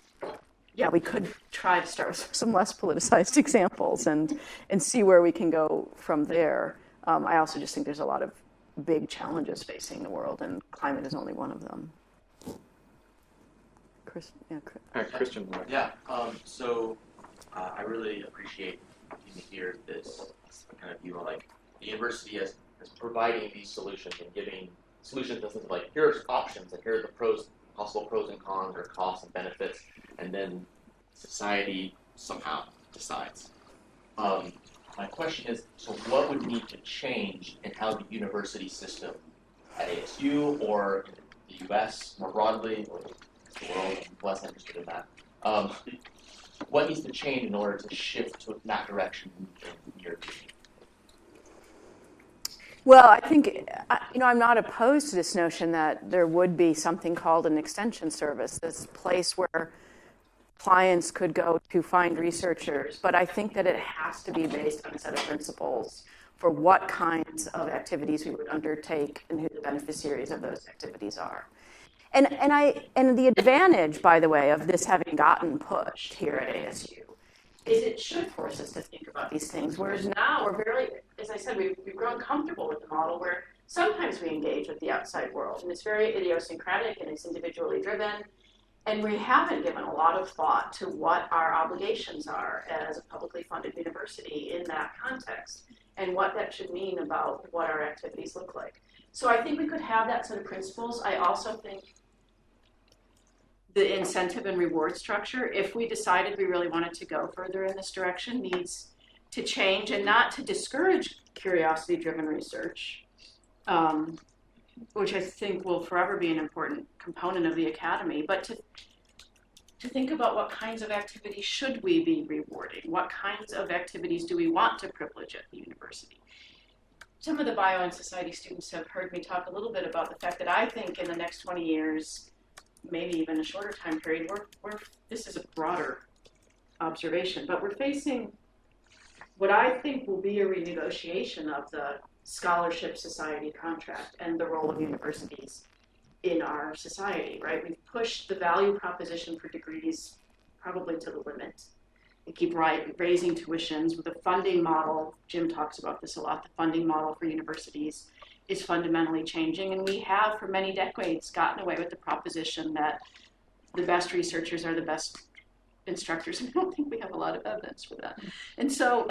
yeah, we could try to start with some less politicized examples and see where we can go from there. I also just think there's a lot of big challenges facing the world, and climate is only one of them. Christian. Yeah. I really appreciate getting to hear this kind of view on the university as providing these solutions and giving solutions as here's options and here are the possible pros and cons or costs and benefits, and then society somehow decides. My question is, so what would need to change in how the university system at ASU or in the U.S. more broadly, or the world? I'm less interested in that. What needs to change in order to shift to that direction in your view? Well, I think, I'm not opposed to this notion that there would be something called an extension service, this place where clients could go to find researchers, but I think that it has to be based on a set of principles for what kinds of activities we would undertake and who the beneficiaries of those activities are. And the advantage, by the way, of this having gotten pushed here at ASU is it should force us to think about these things, whereas now we're very, as I said, we've grown comfortable with the model where sometimes we engage with the outside world, and it's very idiosyncratic and it's individually driven, and we haven't given a lot of thought to what our obligations are as a publicly funded university in that context, and what that should mean about what our activities look like. So I think we could have that set of principles. I also think the incentive and reward structure, if we decided we really wanted to go further in this direction, needs to change, and not to discourage curiosity-driven research, which I think will forever be an important component of the academy, but to think about what kinds of activities should we be rewarding? What kinds of activities do we want to privilege at the university? Some of the bio and society students have heard me talk a little bit about the fact that I think in the next 20 years, maybe even a shorter time period, this is a broader observation, but we're facing what I think will be a renegotiation of the scholarship society contract and the role of universities in our society, right? We've pushed the value proposition for degrees probably to the limit. We keep raising tuitions with a funding model. Jim talks about this a lot. The funding model for universities is fundamentally changing, and we have for many decades gotten away with the proposition that the best researchers are the best instructors, and I don't think we have a lot of evidence for that. And so,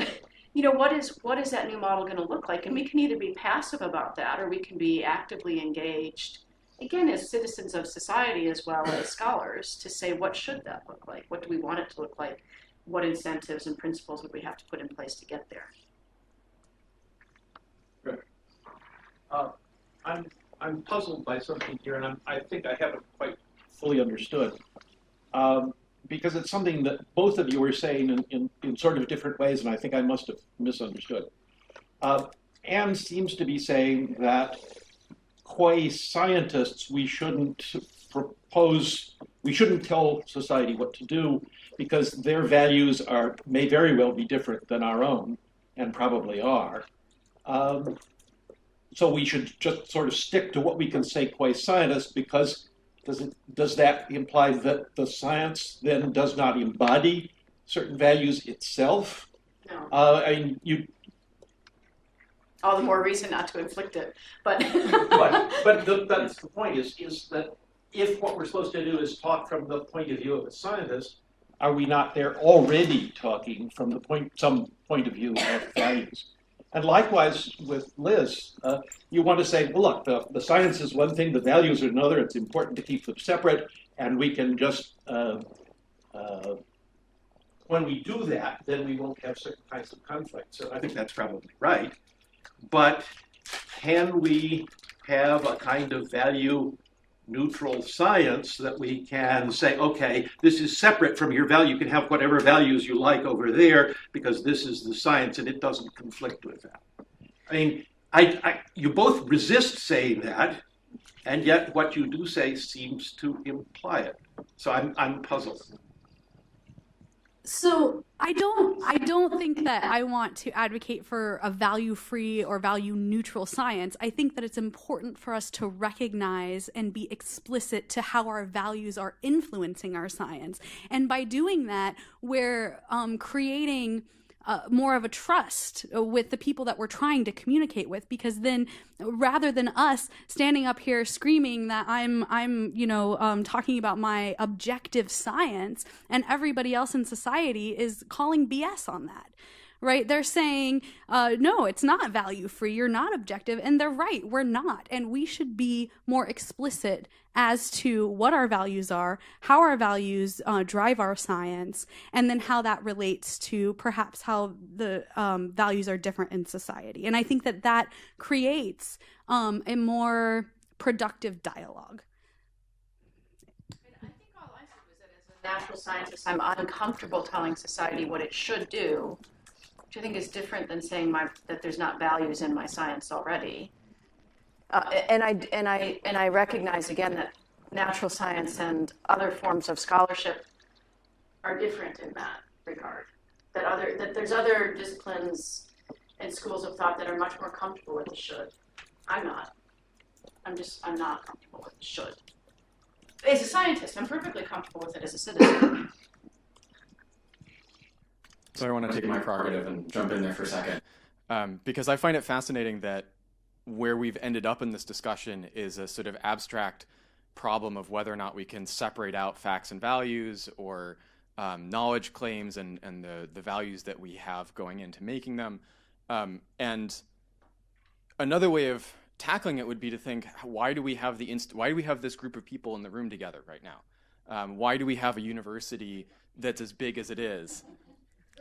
what is that new model going to look like? And we can either be passive about that, or we can be actively engaged, again, as citizens of society as well as scholars, to say, what should that look like? What do we want it to look like? What incentives and principles would we have to put in place to get there? I'm puzzled by something here, and I think I haven't quite fully understood. Because it's something that both of you are saying in sort of different ways, and I think I must have misunderstood. Anne seems to be saying that qua scientists, we shouldn't tell society what to do because their values may very well be different than our own, and probably are. So we should just sort of stick to what we can say qua scientists, because does that imply that the science then does not embody certain values itself? No. You. All the more reason not to inflict it, but. That's the point. Is that if what we're supposed to do is talk from the point of view of a scientist, are we not there already talking from some point of view of values? And likewise with Liz, you want to say, well, look, the science is one thing, the values are another. It's important to keep them separate, and we can just, when we do that, then we won't have certain kinds of conflict. So I think that's probably right. But can we have a kind of value neutral science that we can say, okay, this is separate from your value. You can have whatever values you like over there because this is the science and it doesn't conflict with that. I mean, you both resist saying that, and yet what you do say seems to imply it. So I'm puzzled. So I don't think that I want to advocate for a value-free or value-neutral science. I think that it's important for us to recognize and be explicit to how our values are influencing our science. And by doing that, we're creating more of a trust with the people that we're trying to communicate with, because then rather than us standing up here screaming that I'm talking about my objective science and everybody else in society is calling BS on that. Right? They're saying, no, it's not value free. You're not objective. And they're right. We're not. And we should be more explicit as to what our values are, how our values drive our science, and then how that relates to perhaps how the values are different in society. And I think that creates a more productive dialogue. natural scientist, I'm uncomfortable telling society what it should do, which I think is different than saying that there's not values in my science already. And I recognize again that natural science and other forms of scholarship are different in that regard. That there's other disciplines and schools of thought that are much more comfortable with the should. I'm not. I'm not comfortable with the should. As a scientist, I'm perfectly comfortable with it as a citizen. So I want to take my prerogative and jump in there for a second, because I find it fascinating that where we've ended up in this discussion is a sort of abstract problem of whether or not we can separate out facts and values, or knowledge claims and the values that we have going into making them. And another way of tackling it would be to think, why do we have this group of people in the room together right now? Why do we have a university that's as big as it is?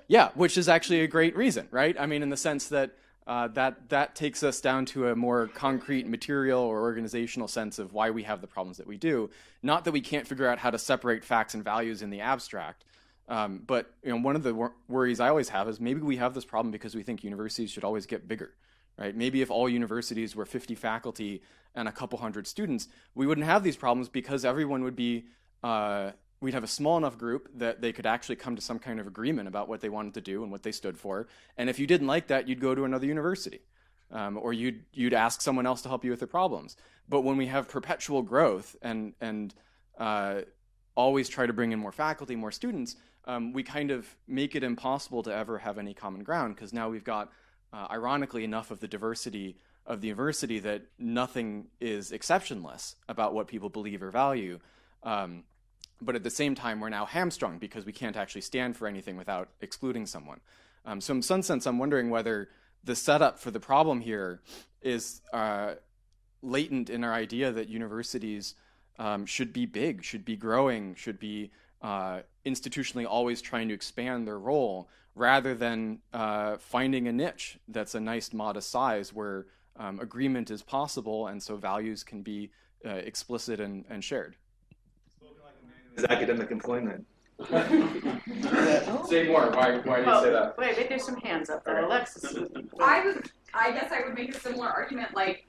Yeah, which is actually a great reason, right? I mean, in the sense that that takes us down to a more concrete material or organizational sense of why we have the problems that we do. Not that we can't figure out how to separate facts and values in the abstract, but one of the worries I always have is maybe we have this problem because we think universities should always get bigger, right? Maybe if all universities were 50 faculty and a couple hundred students, we wouldn't have these problems because everyone would be, we'd have a small enough group that they could actually come to some kind of agreement about what they wanted to do and what they stood for. And if you didn't like that, you'd go to another university, or you'd ask someone else to help you with the problems. But when we have perpetual growth and always try to bring in more faculty, more students, we kind of make it impossible to ever have any common ground, because now we've got, ironically, enough of the diversity of the university that nothing is exceptionless about what people believe or value. But at the same time, we're now hamstrung because we can't actually stand for anything without excluding someone. So in some sense, I'm wondering whether the setup for the problem here is latent in our idea that universities should be big, should be growing, should be institutionally always trying to expand their role, rather than finding a niche that's a nice, modest size where agreement is possible and so values can be explicit and shared. Is academic employment. Say more. Why do you say that? Wait, there's some hands up there. Alexis. I guess I would make a similar argument, like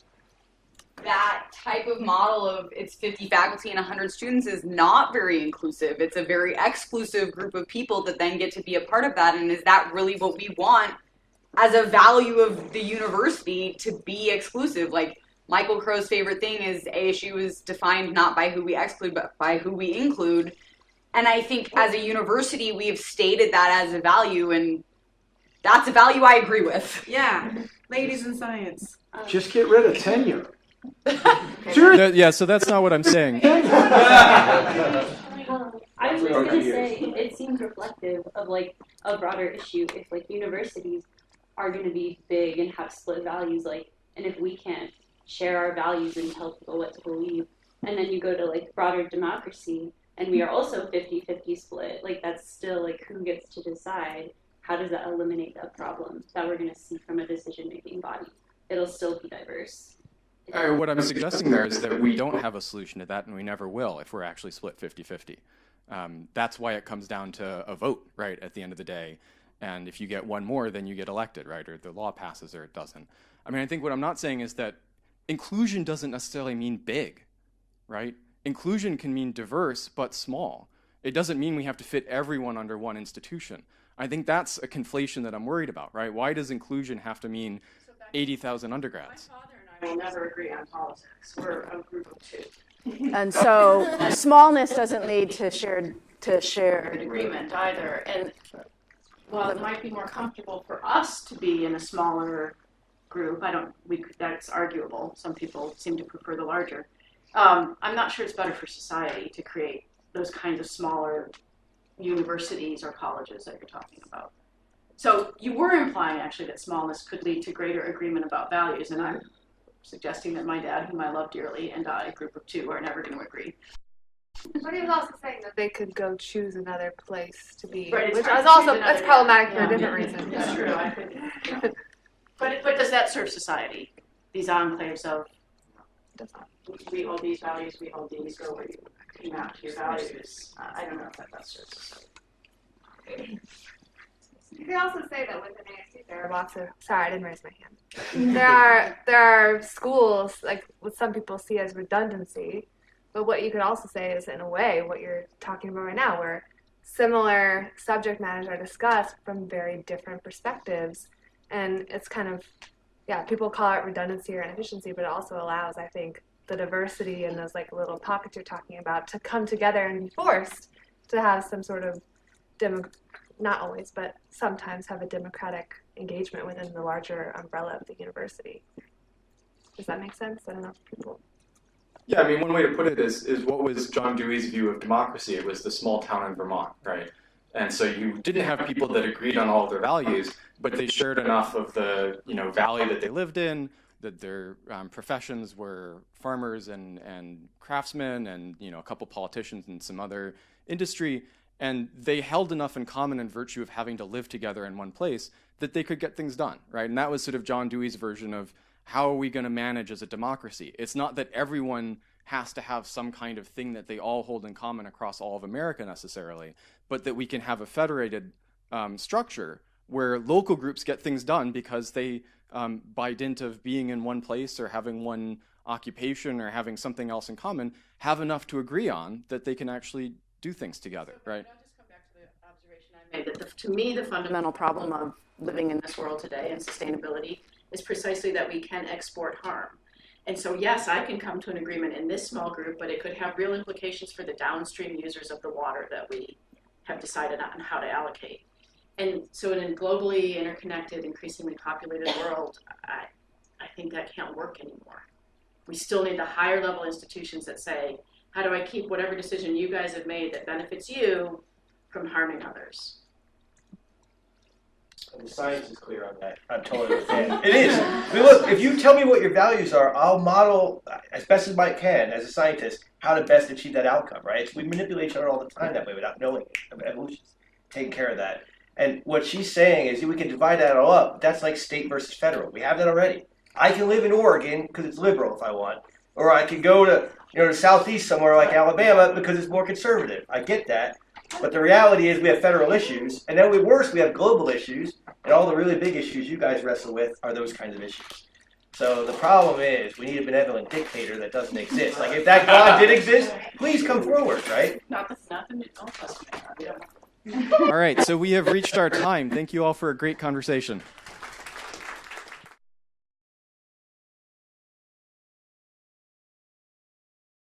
that type of model of it's 50 faculty and 100 students is not very inclusive. It's a very exclusive group of people that then get to be a part of that. And is that really what we want as a value of the university, to be exclusive? Like, Michael Crow's favorite thing is ASU is defined not by who we exclude, but by who we include. And I think as a university, we have stated that as a value, and that's a value I agree with. Yeah, ladies in science. Just get rid of tenure. Yeah, so that's not what I'm saying. I was just going to say, it seems reflective of like a broader issue. If like universities are going to be big and have split values, like, and if we can't share our values and tell people what to believe, and then you go to like broader democracy and we are also 50-50 split, like that's still like who gets to decide. How does that eliminate that problem that we're going to see from a decision-making body? It'll still be diverse. What I'm suggesting there is that we don't have a solution to that, and we never will if we're actually split 50-50. That's why it comes down to a vote, right, at the end of the day. And if you get one more, then you get elected, right, or the law passes or it doesn't. I mean, I think what I'm not saying is that inclusion doesn't necessarily mean big, right? Inclusion can mean diverse but small. It doesn't mean we have to fit everyone under one institution. I think that's a conflation that I'm worried about, right? Why does inclusion have to mean 80,000 undergrads? My father and I will never agree on politics. We're a group of two. And so smallness doesn't lead to shared agreement either. And while it might be more comfortable for us to be in a smaller group, that's arguable. Some people seem to prefer the larger. I'm not sure it's better for society to create those kinds of smaller universities or colleges that you're talking about. So you were implying actually that smallness could lead to greater agreement about values, and I'm suggesting that my dad, whom I love dearly, and I, a group of two, are never going to agree. But he was also saying that they could go choose another place to be, right, which is also that's problematic for a different reason. That's true. But does that serve society? These enclaves of we hold these values, we hold these, go where you. can map to your values. I don't know if that best serves. You could also say that within ASU there are lots of. Sorry, I didn't raise my hand. There are schools like what some people see as redundancy, but what you could also say is, in a way, what you're talking about right now, where similar subject matters are discussed from very different perspectives, and it's kind of, yeah, people call it redundancy or inefficiency, but it also allows, I think, the diversity in those like little pockets you're talking about to come together and be forced to have some sort of not always, but sometimes have a democratic engagement within the larger umbrella of the university. Does that make sense? I don't know if people. Yeah, I mean, one way to put it is what was John Dewey's view of democracy? It was the small town in Vermont, right? And so you didn't have people that agreed on all of their values, but they shared enough of the valley that they lived in, that their professions were farmers and craftsmen, and a couple politicians and some other industry. And they held enough in common in virtue of having to live together in one place that they could get things done, right? And that was sort of John Dewey's version of how are we going to manage as a democracy? It's not that everyone has to have some kind of thing that they all hold in common across all of America necessarily, but that we can have a federated structure where local groups get things done because they, by dint of being in one place or having one occupation or having something else in common, have enough to agree on that they can actually do things together, right? I'll just come back to the observation I made that to me the fundamental problem of living in this world today and sustainability is precisely that we can export harm. And so yes, I can come to an agreement in this small group, but it could have real implications for the downstream users of the water that we have decided on how to allocate. And so in a globally interconnected, increasingly populated world, I think that can't work anymore. We still need the higher level institutions that say, how do I keep whatever decision you guys have made that benefits you from harming others? And the science is clear on that. I'm totally with that. It is. I mean, look, if you tell me what your values are, I'll model as best as I can as a scientist how to best achieve that outcome, right? We manipulate each other all the time that way without knowing it. Evolution's taking care of that. And what she's saying is we can divide that all up. That's like state versus federal. We have that already. I can live in Oregon because it's liberal if I want. Or I could go to the southeast somewhere like Alabama because it's more conservative. I get that. But the reality is we have federal issues, and then we have global issues, and all the really big issues you guys wrestle with are those kinds of issues. So the problem is we need a benevolent dictator that doesn't exist. Like if that God did exist, please come forward, right? Not the New Testament. All right, so we have reached our time. Thank you all for a great conversation.